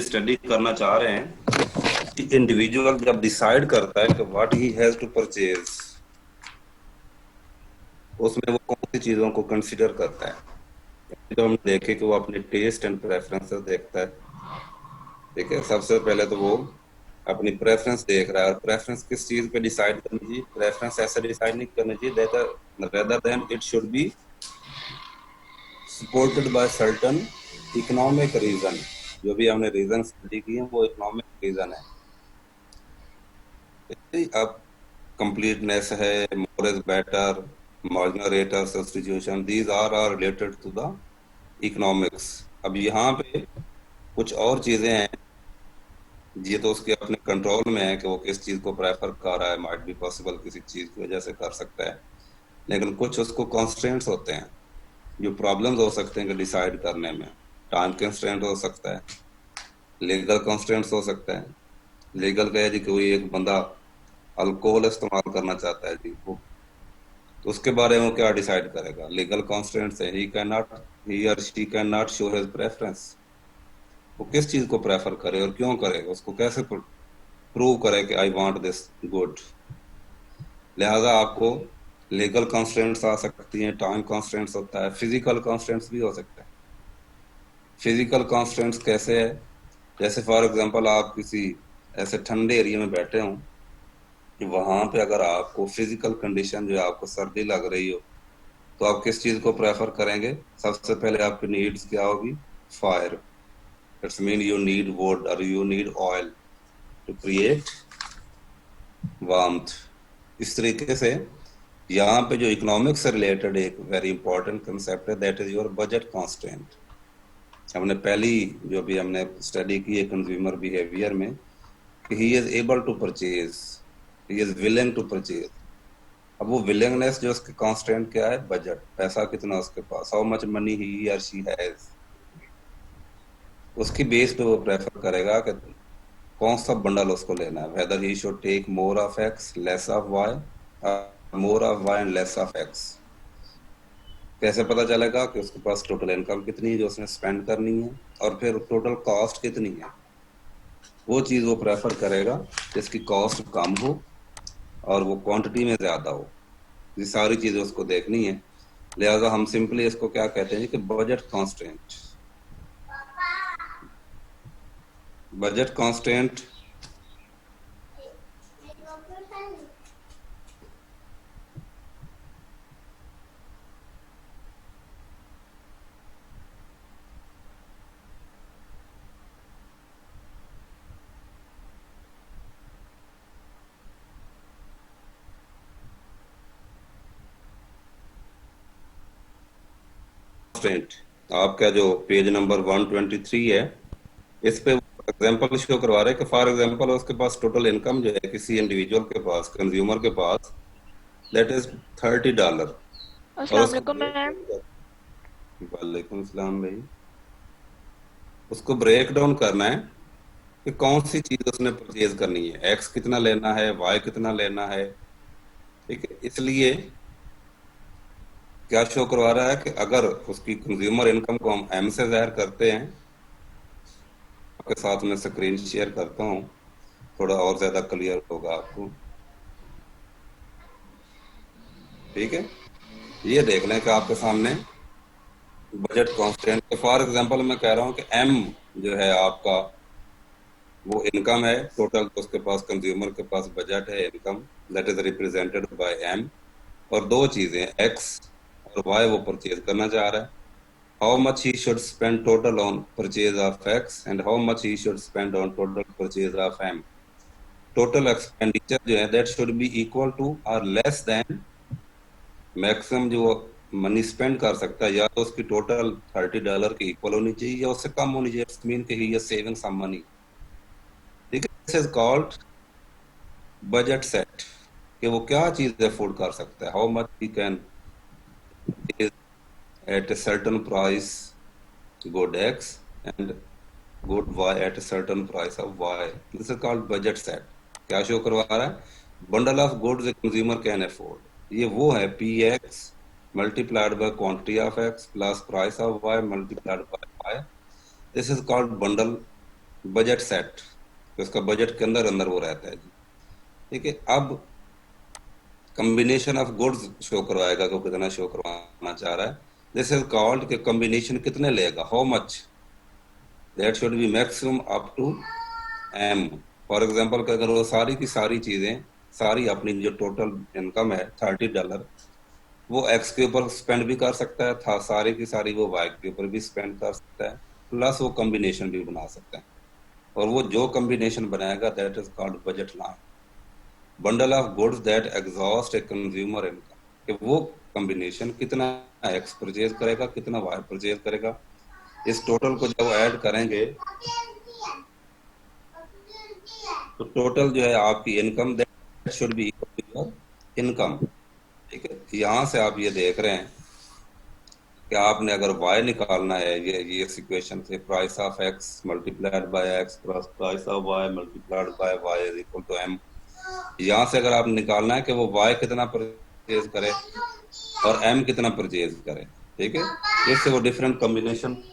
Study करना चाह रहे हैं कि इंडिविजुअल जब डिसाइड करता है कि what he has to purchase, उसमें वो कौन सी चीजों को कंसिडर करता है। तो हम देखे कि वो अपने टेस्ट एंड प्रेफरेंसेस देखता है। ठीक है, सबसे पहले तो वो अपनी प्रेफरेंस देख रहा है, और प्रेफरेंस किस चीज पे डिसाइड करनी चाहिए। प्रेफरेंस ऐसे डिसाइड नहीं करनी चाहिए rather than it should be supported by certain economic reason. जो भी हमने रीजन स्टडी किए वो इकोनॉमिक रीजन है। अब completeness है, more is better, marginal rate of substitution, these are related to the economics। अब यहाँ पे कुछ और चीजें हैं, ये तो उसके अपने कंट्रोल में है कि वो किस चीज को प्रेफर कर रहा है। माइट बी पॉसिबल किसी चीज की वजह से कर सकता है, लेकिन कुछ उसको कॉन्स्ट्रेंट्स होते हैं जो प्रॉब्लम्स हो सकते हैं कि डिसाइड करने में। टाइम कंस्ट्रेंट हो सकता है, लीगल कॉन्स्ट्रेंट्स हो सकता है। लीगल का है जी, कोई एक बंदा अल्कोहल इस्तेमाल करना चाहता है जी, वो तो उसके बारे में क्या डिसाइड करेगा। लीगल कॉन्स्टेंट्स है, ही और she can not show his preference. वो किस चीज को प्रेफर करे और क्यों करेगा, उसको कैसे प्रूव करे कि आई वांट दिस गुड। लिहाजा आपको लीगल कॉन्स्टेंट्स आ सकती हैं, टाइम कॉन्स्टेंट्स होता है, फिजिकल कॉन्स्टेंट्स भी हो सकता है। फिजिकल कॉन्स्टेंट्स कैसे है, जैसे फॉर एग्जांपल आप किसी ऐसे ठंडे एरिया में बैठे हों कि वहां पे अगर आपको फिजिकल कंडीशन जो है, आपको सर्दी लग रही हो, तो आप किस चीज को प्रेफर करेंगे। सबसे पहले आपकी नीड्स क्या होगी, fire. It's mean you need wood और you need oil to create warmth. इस तरीके से यहाँ पे जो इकोनॉमिक्स से रिलेटेड एक वेरी इंपॉर्टेंट कंसेप्ट है, that is your budget constant. हमने पहली जो भी हमने स्टडी की है कंज्यूमर बिहेवियर में, कि he is able to purchase, he is willing to purchase. अब वो विलिंगनेस जो उसके कांस्टेंट क्या है, बजट, पैसा कितना उसके पास, हाउ मच मनी ही और शी हैज। उसकी बेस पे वो प्रेफर करेगा कि कौन सा बंडल उसको लेना है, whether he should take more of X less of Y, more of Y and less of X. कैसे पता चलेगा कि उसके पास टोटल इनकम कितनी है जो उसने स्पेंड करनी है, और फिर टोटल कॉस्ट कितनी है। वो चीज वो प्रेफर करेगा जिसकी कॉस्ट कम हो और वो क्वांटिटी में ज्यादा हो। ये सारी चीजें उसको देखनी है। लिहाजा हम सिंपली इसको क्या कहते हैं कि budget constant. Budget constant constant आपका जो पेज नंबर 123 है, इस पे एग्जांपल शो करवा रहे हैं कि फॉर एग्जांपल उसके पास टोटल इनकम जो है किसी इंडिविजुअल के पास, कंज्यूमर के पास, दैट इज $30। और अस्सलाम उसको वालेकुम ब्रेक मैम। डाउन कर, वालेकुम सलाम भाई। उसको ब्रेक डाउन करना है कि कौन सी चीज उसने परचेज करनी है, एक्स कितना लेना है, वाई कितना लेना है। ठीक है, इसलिए क्या शो करवा रहा है कि अगर उसकी कंज्यूमर इनकम को हम एम से जाहिर करते हैं, आपके साथ में स्क्रीन शेयर करता हूँ, थोड़ा और ज्यादा क्लियर होगा आपको। ठीक है, ये देख लें कि आपके सामने बजट कॉन्स्टेंट, फॉर एग्जांपल मैं कह रहा हूँ कि एम जो है आपका, वो इनकम है टोटल, तो उसके पास कंज्यूमर के पास बजट है income, that is represented by M. और दो चीजें एक्स और वाई वो परचेज करना चाह रहा है। How much he should spend total on purchase of X and how much he should spend on total purchase of M. Total expenditure जो है that should be equal to और less than maximum जो money spend कर सकता है, या तो उसकी टोटल $30 की इक्वल होनी चाहिए या उससे कम होनी चाहिए। इट्स मीन कि he is saving some money. ठीक है, this is called budget set, कि वो क्या चीज अफोर्ड कर सकता है, how much he can at a certain price good X and good Y at a certain price of Y. This is called budget set। क्या शो करवा रहा है, bundle of goods a consumer can afford. ये वो है P X multiplied by quantity of X plus price of Y multiplied by Y. This is called bundle budget set, तो उसका budget के अंदर अंदर वो रहता है जी। ठीक है, अब कॉम्बिनेशन ऑफ गुड्स शो करवाएगा को कितना शो करवाना चाह रहा है। दिस इज कॉल्ड कि कॉम्बिनेशन कितने लेगा, how much, that should be maximum up to M. For example अगर वो सारी की सारी चीजें, सारी अपनी जो टोटल इनकम है $30, वो एक्स के ऊपर स्पेंड भी कर सकता है था, सारी की सारी वो वाई के ऊपर भी स्पेंड कर सकता है, प्लस वो कॉम्बिनेशन भी बना सकता है। और वो जो कॉम्बिनेशन बनाएगा that is called budget line, bundle of goods that exhaust a consumer income, कि वो कॉम्बिनेशन कितना एक्स परचेज करेगा, कितना वाई परचेज करेगा, इस टोटल को जब ऐड करेंगे तो टोटल जो है आपकी income that should be equal to your income. ठीक है, यहाँ से आप ये देख रहे हैं कि आपने अगर y निकालना है, ये इस इक्वेशन से price of x multiplied by x plus price of y multiplied by y is equal to m, यहाँ से अगर आप निकालना है कि वो y कितना परचेज करे और m कितना परचेज करे। ठीक है, इससे वो डिफरेंट कॉम्बिनेशन,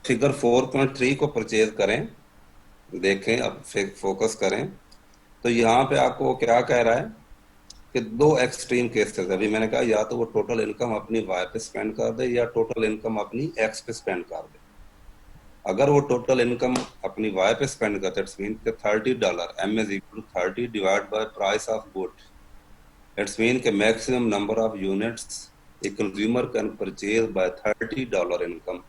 फिगर 4.3 को परचेज करें, देखें अब फोकस करें तो यहाँ पे आपको वो क्या कह रहा है कि दो एक्सट्रीम केसेस है। अभी मैंने कहा या तो वो टोटल इनकम अपनी वाई पे स्पेंड कर दे या टोटल इनकम अपनी एक्स पे स्पेंड कर दे। अगर वो टोटल इनकम अपनी वाई पे स्पेंड करते इट्स मीन कि $30 m is equal to 30 divide by price of good, it's mean के maximum number of units a consumer can purchase by $30 income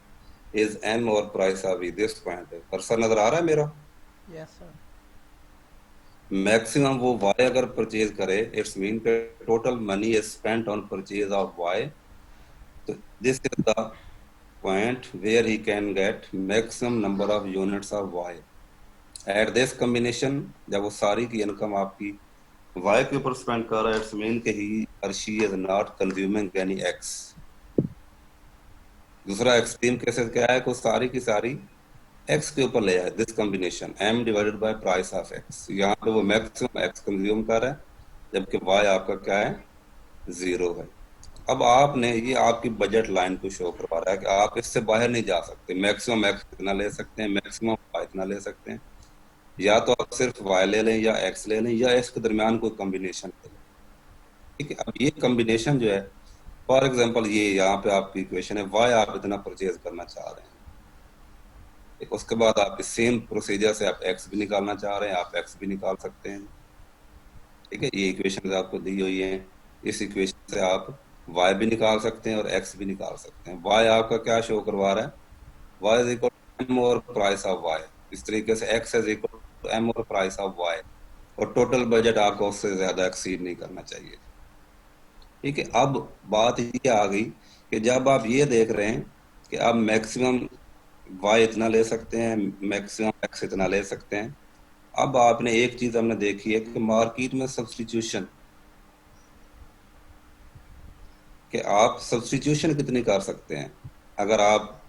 is m और price of E. This point है, cursor नजर आ रहा है मेरा? Yes sir. Maximum वो Y अगर purchase करे इट्स मीन के total money is spent on purchase of Y, तो this is the point where he can get maximum number of units of y at this combination। जब वो सारी की income आपकी y के ऊपर स्पेंड कर रहा है इट्स मीन कि he or she is not consuming any x। दूसरा एक्सट्रीम केसेस क्या है कि सारी की सारी x के ऊपर ले आए, this combination m divided by price of x, यहाँ पे वो मैक्सिमम x कंज्यूम कर रहा है जबकि y आपका क्या है, 0 है। अब आपने ये आपकी बजट लाइन को शो करवा रहा है कि आप इससे बाहर नहीं जा सकते, मैक्सिमम एक्स इतना ले सकते हैं, मैक्सिमम वाई इतना ले सकते हैं, या तो आप सिर्फ वाई ले लें या एक्स ले लें या इसके दरमियान कोई कॉम्बिनेशन ले लें। ठीक है, अब ये कॉम्बिनेशन जो है, फॉर एग्जांपल ये यहाँ पे आपकी इक्वेशन है, वाई आप इतना परचेज करना चाह रहे हैं, ठीक, उसके बाद आप सेम प्रोसीजर से आप एक्स भी निकालना चाह रहे हैं, आप एक्स भी निकाल सकते हैं। ठीक है, ये इक्वेशन आपको दी हुई है, इस इक्वेशन से आप y भी निकाल सकते हैं और x भी निकाल सकते हैं। y आपका क्या शो करवा रहा है, y is equal to m और प्राइस ऑफ y, इस तरीके से x is equal to m और प्राइस ऑफ y, और टोटल बजट आपको उससे ज्यादा एक्सीड नहीं करना चाहिए। ठीक है, अब बात ये आ गई कि जब आप ये देख रहे हैं कि आप मैक्सिमम y इतना ले सकते हैं, मैक्सिमम x इतना ले सकते हैं, अब आपने एक चीज हमने देखी है कि मार्केट में सब्स्टिट्यूशन, कि आप सब्स्टिट्यूशन कितनी कर सकते हैं। अगर आप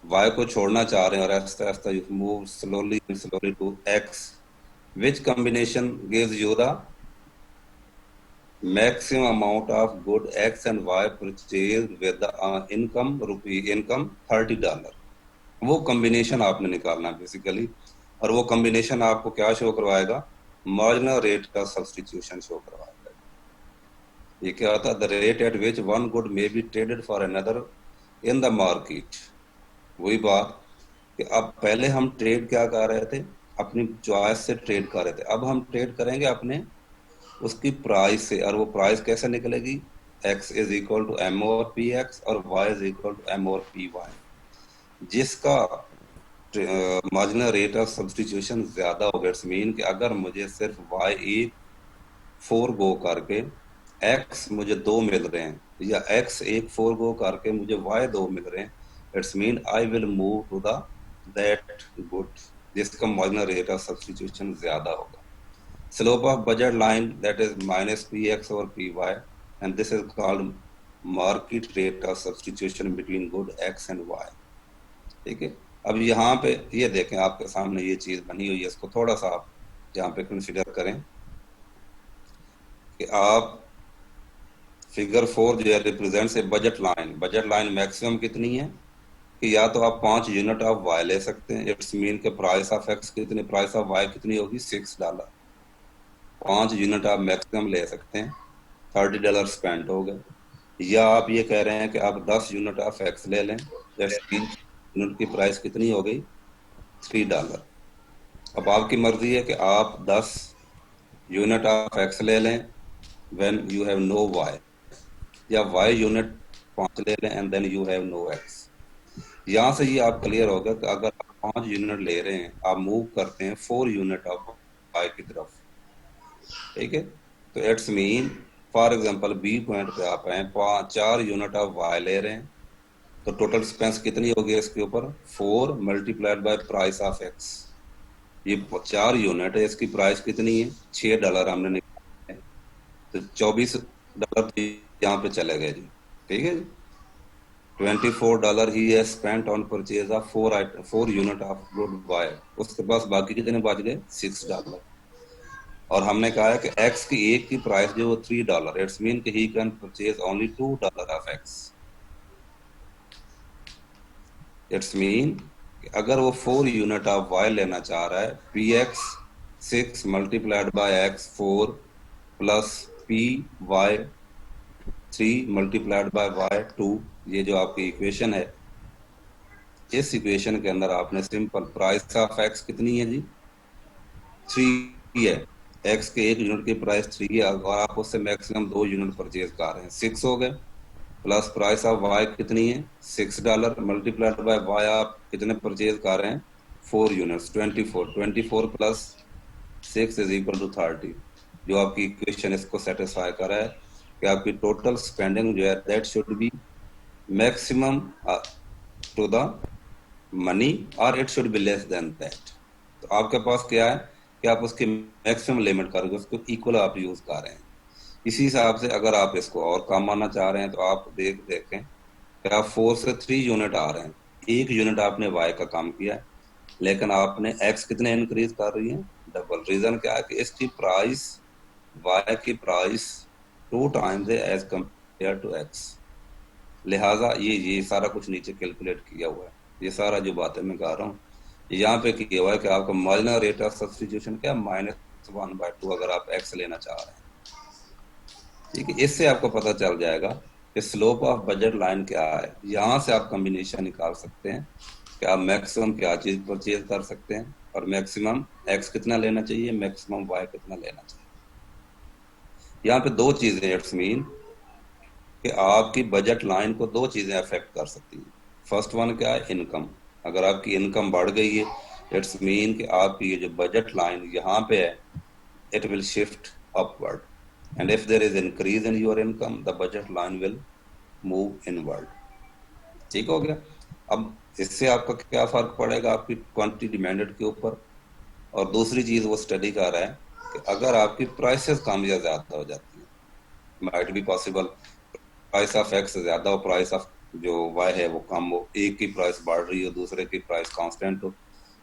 y को छोड़ना चाह रहे हैं और आहिस्ता आहिस्ता you move slowly slowly to x, which combination gives you the maximum amount of good x and y purchased with the income $30। वो कॉम्बिनेशन आपने निकालना बेसिकली, और वो कॉम्बिनेशन आपको क्या शो करवाएगा, मार्जिनल रेट का सब्स्टिट्यूशन शो करवाएगा। ये क्या होता है, the rate at which one good may be traded for another in the market. वही बात कि अब पहले हम ट्रेड क्या कर रहे थे, अपनी चॉइस से ट्रेड कर रहे थे, अब हम ट्रेड करेंगे अपने उसकी प्राइस से, और वो प्राइस कैसे निकलेगी, x is equal to m और पी एक्स और y is equal to m और पी वाई, जिसका मार्जिनल रेट ऑफ सब्स्टिट्यूशन ज्यादा होगा। इट्स मीन कि अगर मुझे सिर्फ y एक 4 गो करके x मुझे 2 मिल रहे हैं, या x एक 4 गो करके मुझे y 2 मिल रहे हैं, it's mean I will move to the that good जिसका मार्जिनल रेट ऑफ सब्स्टिट्यूशन ज्यादा होगा। Slope of budget line that is minus P X और P Y, and this is called market rate of substitution between good x and y। ठीक है, अब यहाँ पे ये देखें आपके सामने ये चीज बनी हुई है, इसको थोड़ा सा आप जहाँ पे कंसिडर करें कि आप फिगर 4 जो है represents a budget line. Budget line maximum कितनी है कि या तो आप 5 यूनिट ऑफ वाई ले सकते हैं, इट्स मीन के प्राइस ऑफ एक्स कितनी, प्राइस ऑफ वाई कितनी होगी, $6। 5 यूनिट आप मैक्सिमम ले सकते हैं, $30 स्पेंड हो गए। या आप ये कह रहे हैं कि आप 10 यूनिट ऑफ एक्स ले लें, जैसे यूनिट की प्राइस कितनी हो गई, $3। अब आपकी मर्जी है कि आप 10 यूनिट ऑफ एक्स ले लें when you have no Y, या वाई यूनिट 5 ले लें and then you have no X. यहाँ से ये आप क्लियर होगा कि अगर आप 5 यूनिट ले रहे हैं, आप मूव करते हैं 4 यूनिट ऑफ वाई की तरफ, ठीक है। तो it's mean for example B point पे आप हैं, 4 यूनिट ऑफ वाई ले रहे हैं, तो टोटल एक्सपेंस कितनी होगी इसके ऊपर, 4 multiplied by price of x. ये 4 यूनिट है, इसकी प्राइस कितनी है, $6 हमने निकाला है, तो $24 तो यहाँ पे चले गए जी, ठीक है जी। $24 ही है spent on purchase of 4 unit of good Y. उसके पास बाकी कितने बच गए, $6। और हमने कहा है कि एक्स की एक की प्राइस जो वो $3, इट्स मीन कि he can purchase only $2 of x. It's mean कि अगर वो 4 यूनिट ऑफ वाई लेना चाह रहा है, P X 6 multiplied by X 4 plus P Y 3 multiplied by Y 2, ये जो आपकी इक्वेशन है, इस इक्वेशन के अंदर आपने सिंपल प्राइस ऑफ एक्स कितनी है जी, 3 है। एक्स के 1 यूनिट की प्राइस 3 है और आप उससे मैक्सिमम 2 यूनिट परचेज कर रहे हैं, 6 हो गए। प्लस प्राइस ऑफ वाई कितनी है, $6 मल्टीप्लाइड बाय वाई आप कितने परचेज कर रहे हैं, 4 units, 24 plus 6 is equal to 30। जो आपकी इक्वेशन इसको सेटिस्फाई कर रहा है कि आपकी टोटल स्पेंडिंग जो है that should be maximum to the money और it should be less than that. तो आपके पास क्या है कि आप उसकी मैक्सिमम लिमिट करके उसको इक्वल आप यूज कर रहे हैं। इसी हिसाब से अगर आप इसको और कम आना चाह रहे हैं तो आप देखें कि आप 4 से 3 यूनिट आ रहे हैं, 1 यूनिट आपने वाई का काम किया है, लेकिन आपने एक्स कितने इंक्रीज कर रही है, डबल। रीजन क्या है कि इसकी प्राइस, वाई की प्राइस 2 टाइम्स है एज कंपेयर टू एक्स। लिहाजा ये सारा कुछ नीचे कैलकुलेट किया हुआ है, ये सारा जो बातें मैं कह रहा हूँ यहाँ पे किया हुआ है कि आपका मार्जिनल रेट ऑफ सब्स्टिट्यूशन क्या, -1/2 अगर आप एक्स लेना चाह रहे हैं, ठीक है। इससे आपको पता चल जाएगा कि स्लोप ऑफ बजट लाइन क्या है। यहाँ से आप कॉम्बिनेशन निकाल सकते हैं कि आप मैक्सिमम क्या चीज परचेज कर सकते हैं और मैक्सिमम एक्स कितना लेना चाहिए, मैक्सिमम वाई कितना लेना चाहिए। यहाँ पे दो चीजें, इट्स मीन कि आपकी बजट लाइन को दो चीजें अफेक्ट कर सकती हैं। फर्स्ट वन क्या है, इनकम। अगर आपकी इनकम बढ़ गई है, इट्स मीन कि आपकी ये जो बजट लाइन यहाँ पे है, it will shift upward, and if there is increase in your income the budget line will move inward। ठीक हो गया। अब इससे आपका क्या फर्क पड़ेगा आपकी क्वांटिटी डिमांडेड के ऊपर। और दूसरी चीज वो स्टडी कर रहा है कि अगर आपकी प्राइसेस कम या ज्यादा हो जाती है, might be possible price of x ज्यादा हो, प्राइस ऑफ जो वाई है वो कम हो, एक की प्राइस बढ़ रही हो, दूसरे की प्राइस कांस्टेंट हो।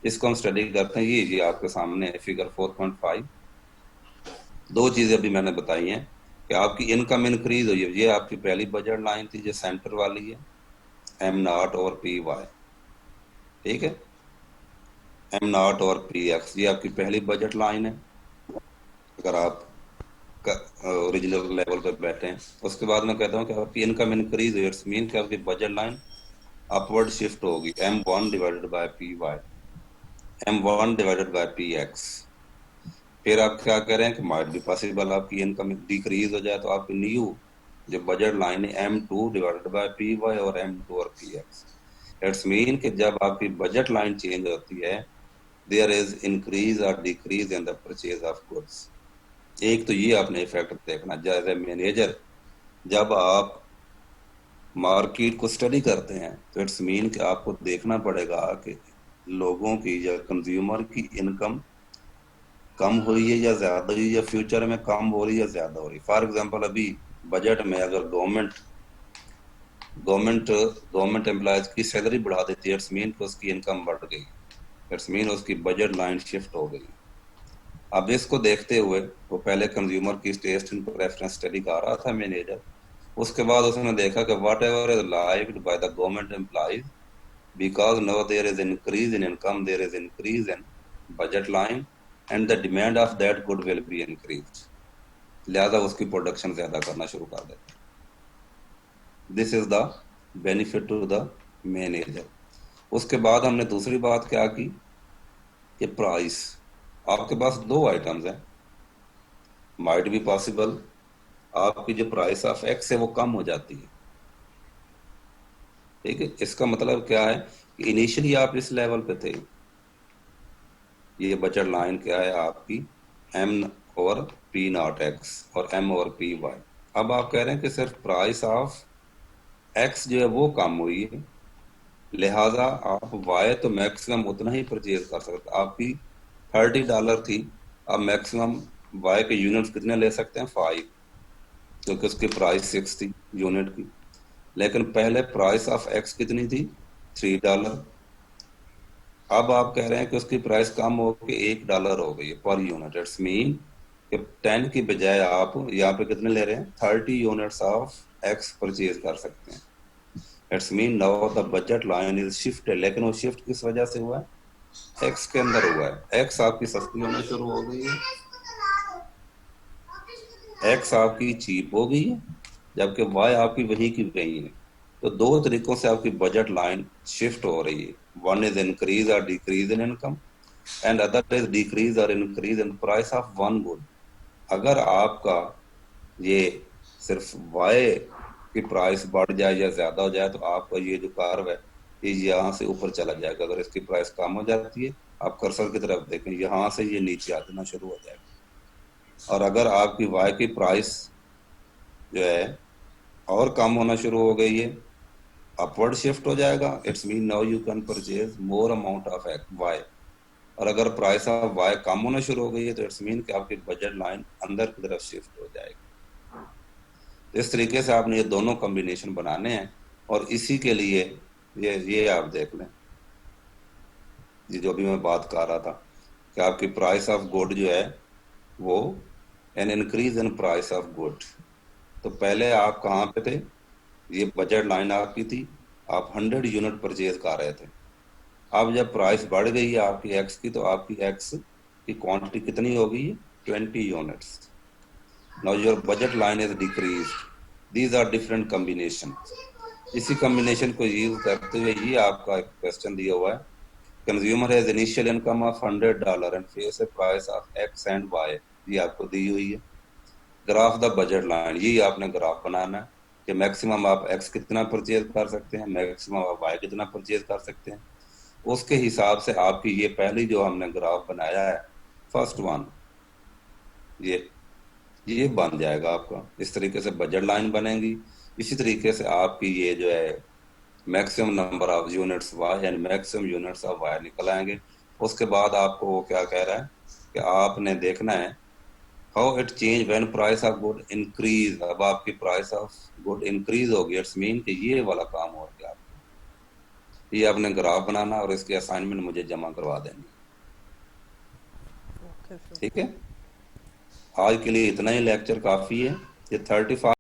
इसको हम स्टडी करते हैं। ये आपके सामने फिगर 4.5। दो चीजें अभी मैंने बताई हैं कि आपकी इनकम इंक्रीज हुई है, ये आपकी पहली बजट लाइन थी जो सेंटर वाली है, एम नॉट और पी वाई, ठीक है। एम नॉट और पी एक्स ये आपकी पहली बजट लाइन है अगर आप ओरिजिनल लेवल पर बैठे हैं। उसके बाद मैं कहता हूँ कि आपकी इनकम इंक्रीज हुई, इट्स मीन कि आपकी बजट लाइन अपवर्ड शिफ्ट होगी, M1 divided by P Y, M1 divided by P X. फिर आप क्या करें कि माइट भी पॉसिबल आपकी इनकम डिक्रीज हो जाए, तो आपकी न्यू जो बजट लाइन है M2 divided by P Y और M2 और पी एक्स। इट्स मीन कि जब आपकी बजट लाइन चेंज होती है, देयर इज इंक्रीज और decrease in the purchase of goods. एक तो ये आपने इफेक्ट देखना, एज ए मैनेजर जब आप मार्केट को स्टडी करते हैं तो इट्स मीन कि आपको देखना पड़ेगा कि लोगों की या कंज्यूमर की इनकम कम हो रही है या ज्यादा हो रही है, या फ्यूचर में कम हो रही है या ज्यादा हो रही है। फॉर एग्जांपल अभी बजट में अगर गवर्नमेंट एम्प्लॉयज की सैलरी बढ़ा देती है, इट्स मीन कि उसकी इनकम बढ़ गई, इट्स मीन उसकी बजट लाइन शिफ्ट हो गई। अब इसको देखते हुए वो पहले कंज्यूमर की टेस्ट एंड प्रेफरेंस स्टडी कर रहा था मैनेजर। उसके बाद उसने देखा कि what ever is liked by the government employees, because now there is increase in income, there is increase in budget line, and the demand of that good will be increased, लिहाजा उसकी production ज्यादा करना शुरू कर देते। This is the benefit to the manager. उसके बाद हमने दूसरी बात क्या की कि प्राइस, आपके पास दो आइटम्स हैं, माइट बी पॉसिबल आपकी जो प्राइस ऑफ एक्स है वो कम हो जाती है। ठीक है, इसका मतलब क्या है कि इनिशियली आप इस लेवल पे थे, ये बजट लाइन क्या है आपकी, एम और पी नॉट एक्स और एम और पी वाई। अब आप कह रहे हैं कि सिर्फ प्राइस ऑफ एक्स जो है वो कम हुई है, लिहाजा आप वाई तो मैक्सिमम उतना ही परचेज कर सकते, आपकी $30 थी, आप मैक्सिमम वाई के यूनिट्स कितने ले सकते हैं, 5, क्योंकि उसकी प्राइस 6 थी यूनिट की। लेकिन पहले प्राइस ऑफ एक्स कितनी थी, $3। अब आप कह रहे हैं कि उसकी प्राइस कम हो के $1 हो गई है पर यूनिट। इट्स मीन कि 10 की बजाय आप यहाँ पे कितने ले रहे हैं, 30 यूनिट्स ऑफ एक्स परचेज कर सकते हैं। It's mean now the budget line is shifted. लेकिन वो शिफ्ट किस वजह से हुआ है, एक्स के अंदर हुआ है। एक्स आपकी सस्ती होना शुरू हो गई है, एक्स आपकी चीप हो गई है, जबकि वाई आपकी वही की वही है। तो दो तरीकों से आपकी बजट लाइन शिफ्ट हो रही है, वन इज इंक्रीज और decrease in income, and other is decrease और increase in price of one good. अगर आपका ये सिर्फ वाई की प्राइस बढ़ जाए या ज्यादा हो जाए तो आपका ये जो कार्व है ये यहाँ से ऊपर चला जाएगा। अगर इसकी प्राइस कम हो जाती है, आप कर्सर की तरफ देखें, यहाँ से ये नीचे आना शुरू हो जाएगा। और अगर आपकी वाई की प्राइस जो है और कम होना शुरू हो गई है, अपवर्ड शिफ्ट हो जाएगा। It's mean now you can purchase more amount of Y. और अगर प्राइस ऑफ वाई कम होना शुरू हो गई है तो इट्स मीन कि आपकी बजट लाइन अंदर की तरफ शिफ्ट हो जाएगी। तो इस तरीके से आपने ये दोनों कॉम्बिनेशन बनाने हैं। और इसी के लिए ये आप देख लें, ये जो भी मैं बात कर रहा था कि आपकी प्राइस ऑफ गुड जो है वो an increase in price of good. तो पहले आप कहाँ पे थे, ये बजट लाइन आपकी थी, आप 100 यूनिट परचेज कर रहे थे। अब जब प्राइस बढ़ गई है आपकी एक्स की, तो आपकी एक्स की क्वांटिटी कितनी हो गई है, 20 units. Now your budget line is decreased. These are different combination. इसी कॉम्बिनेशन को यूज करते हुए ये आपका एक क्वेश्चन दिया हुआ है, consumer has initial income of $100 and face a price of X and Y. ये आपको दी हुई है। ग्राफ द बजट लाइन, ये आपने ग्राफ बनाना है कि मैक्सिमम आप एक्स कितना परचेज कर सकते हैं, मैक्सिमम आप वाई कितना परचेज कर सकते हैं। उसके हिसाब से आपकी ये पहली जो हमने ग्राफ बनाया है, फर्स्ट वन, ये बन जाएगा आपका। इस तरीके से बजट लाइन बनेगी। इसी तरीके से आपकी ये जो है maximum number of units Y and maximum units of Y निकल आएंगे। उसके बाद आपको वो क्या कह रहा है कि आपने देखना है how it change when price of good increase. अब आपकी प्राइस ऑफ गुड इंक्रीज होगी, इट्स मीन कि ये वाला काम हो गया आपको। ये आपने ग्राफ बनाना और इसकी असाइनमेंट मुझे जमा करवा देनी। Okay sir. ठीक है, आज के लिए इतना ही लेक्चर काफी है। ये 35